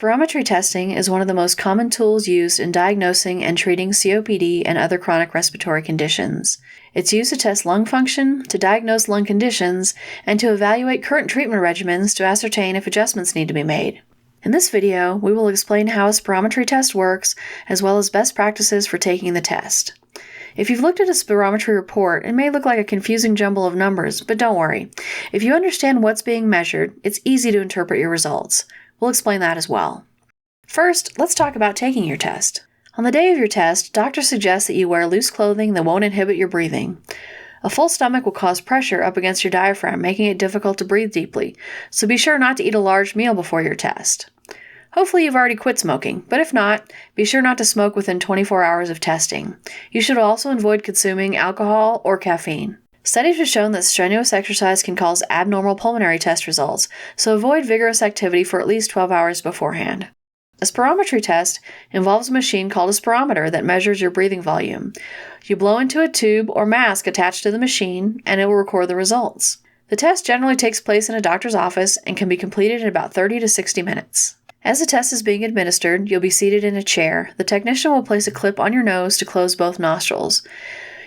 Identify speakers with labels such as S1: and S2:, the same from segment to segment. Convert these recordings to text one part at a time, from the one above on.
S1: Spirometry testing is one of the most common tools used in diagnosing and treating COPD and other chronic respiratory conditions. It's used to test lung function, to diagnose lung conditions, and to evaluate current treatment regimens to ascertain if adjustments need to be made. In this video, we will explain how a spirometry test works, as well as best practices for taking the test. If you've looked at a spirometry report, it may look like a confusing jumble of numbers, but don't worry. If you understand what's being measured, it's easy to interpret your results. We'll explain that as well. First, let's talk about taking your test. On the day of your test, doctors suggest that you wear loose clothing that won't inhibit your breathing. A full stomach will cause pressure up against your diaphragm, making it difficult to breathe deeply, so be sure not to eat a large meal before your test. Hopefully you've already quit smoking, but if not, be sure not to smoke within 24 hours of testing. You should also avoid consuming alcohol or caffeine. Studies have shown that strenuous exercise can cause abnormal pulmonary test results, so avoid vigorous activity for at least 12 hours beforehand. A spirometry test involves a machine called a spirometer that measures your breathing volume. You blow into a tube or mask attached to the machine, and it will record the results. The test generally takes place in a doctor's office and can be completed in about 30 to 60 minutes. As the test is being administered, you'll be seated in a chair. The technician will place a clip on your nose to close both nostrils.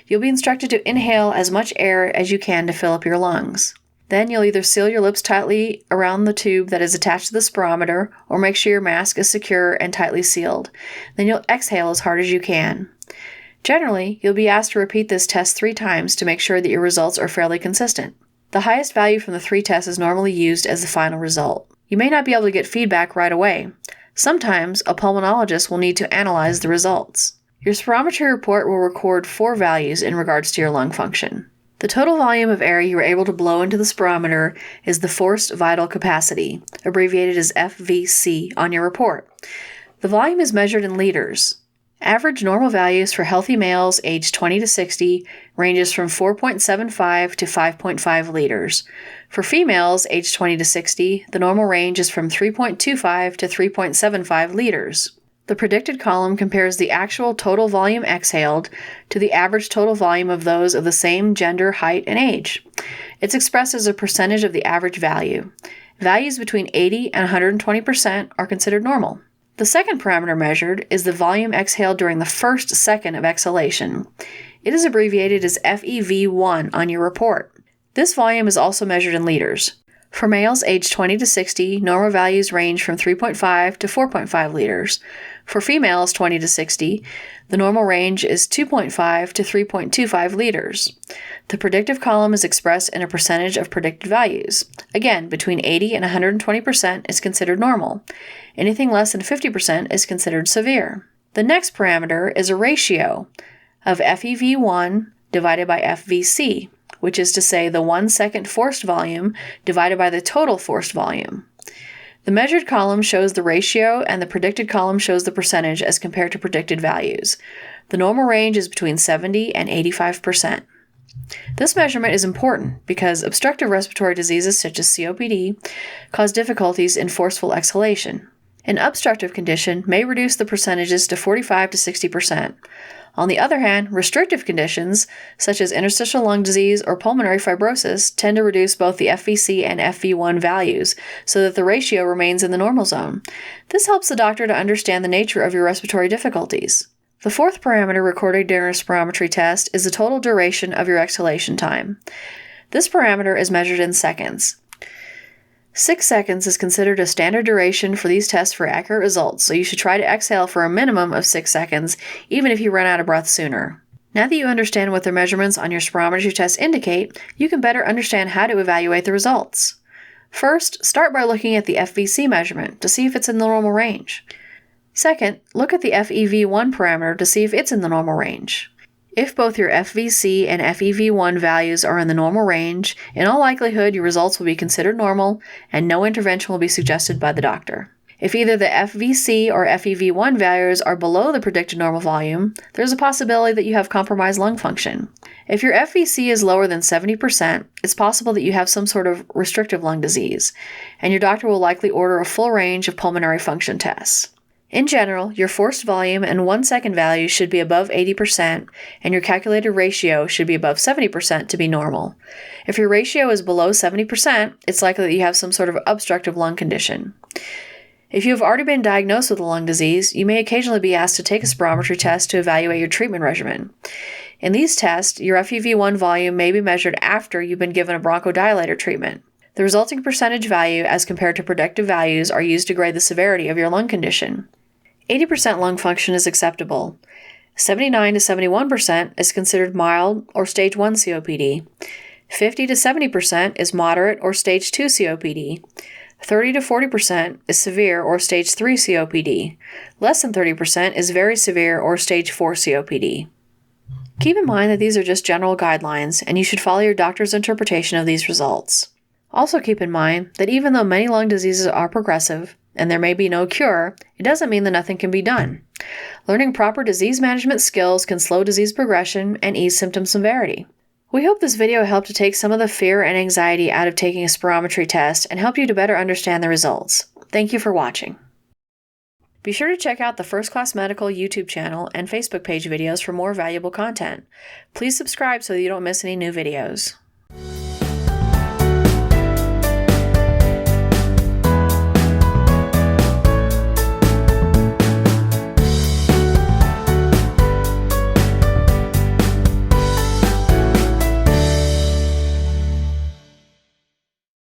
S1: You'll be instructed to inhale as much air as you can to fill up your lungs. Then you'll either seal your lips tightly around the tube that is attached to the spirometer, or make sure your mask is secure and tightly sealed. Then you'll exhale as hard as you can. Generally, you'll be asked to repeat this test 3 times to make sure that your results are fairly consistent. The highest value from the 3 tests is normally used as the final result. You may not be able to get feedback right away. Sometimes, a pulmonologist will need to analyze the results. Your spirometry report will record 4 values in regards to your lung function. The total volume of air you were able to blow into the spirometer is the forced vital capacity, abbreviated as FVC, on your report. The volume is measured in liters. Average normal values for healthy males aged 20 to 60 ranges from 4.75 to 5.5 liters. For females aged 20 to 60, the normal range is from 3.25 to 3.75 liters. The predicted column compares the actual total volume exhaled to the average total volume of those of the same gender, height, and age. It's expressed as a percentage of the average value. Values between 80 and 120% are considered normal. The second parameter measured is the volume exhaled during the first second of exhalation. It is abbreviated as FEV1 on your report. This volume is also measured in liters. For males aged 20 to 60, normal values range from 3.5 to 4.5 liters. For females 20 to 60, the normal range is 2.5 to 3.25 liters. The predictive column is expressed in a percentage of predicted values. Again, between 80 and 120% is considered normal. Anything less than 50% is considered severe. The next parameter is a ratio of FEV1 divided by FVC, which is to say the 1 second forced volume divided by the total forced volume. The measured column shows the ratio and the predicted column shows the percentage as compared to predicted values. The normal range is between 70 and 85%. This measurement is important because obstructive respiratory diseases such as COPD cause difficulties in forceful exhalation. An obstructive condition may reduce the percentages to 45 to 60%. On the other hand, restrictive conditions, such as interstitial lung disease or pulmonary fibrosis, tend to reduce both the FVC and FV1 values so that the ratio remains in the normal zone. This helps the doctor to understand the nature of your respiratory difficulties. The fourth parameter recorded during a spirometry test is the total duration of your exhalation time. This parameter is measured in seconds. 6 seconds is considered a standard duration for these tests for accurate results, so you should try to exhale for a minimum of 6 seconds, even if you run out of breath sooner. Now that you understand what the measurements on your spirometry test indicate, you can better understand how to evaluate the results. First, start by looking at the FVC measurement to see if it's in the normal range. Second, look at the FEV1 parameter to see if it's in the normal range. If both your FVC and FEV1 values are in the normal range, in all likelihood your results will be considered normal and no intervention will be suggested by the doctor. If either the FVC or FEV1 values are below the predicted normal volume, there's a possibility that you have compromised lung function. If your FVC is lower than 70%, it's possible that you have some sort of restrictive lung disease, and your doctor will likely order a full range of pulmonary function tests. In general, your forced volume and 1 second values should be above 80%, and your calculated ratio should be above 70% to be normal. If your ratio is below 70%, it's likely that you have some sort of obstructive lung condition. If you have already been diagnosed with a lung disease, you may occasionally be asked to take a spirometry test to evaluate your treatment regimen. In these tests, your FEV1 volume may be measured after you've been given a bronchodilator treatment. The resulting percentage value as compared to predictive values are used to grade the severity of your lung condition. 80% lung function is acceptable. 79 to 71% is considered mild or stage 1 COPD. 50 to 70% is moderate or stage 2 COPD. 30 to 40% is severe or stage 3 COPD. Less than 30% is very severe or stage 4 COPD. Keep in mind that these are just general guidelines, and you should follow your doctor's interpretation of these results. Also keep in mind that even though many lung diseases are progressive, and there may be no cure, it doesn't mean that nothing can be done. Learning proper disease management skills can slow disease progression and ease symptom severity. We hope this video helped to take some of the fear and anxiety out of taking a spirometry test and help you to better understand the results. Thank you for watching. Be sure to check out the First Class Medical YouTube channel and Facebook page videos for more valuable content. Please subscribe so that you don't miss any new videos.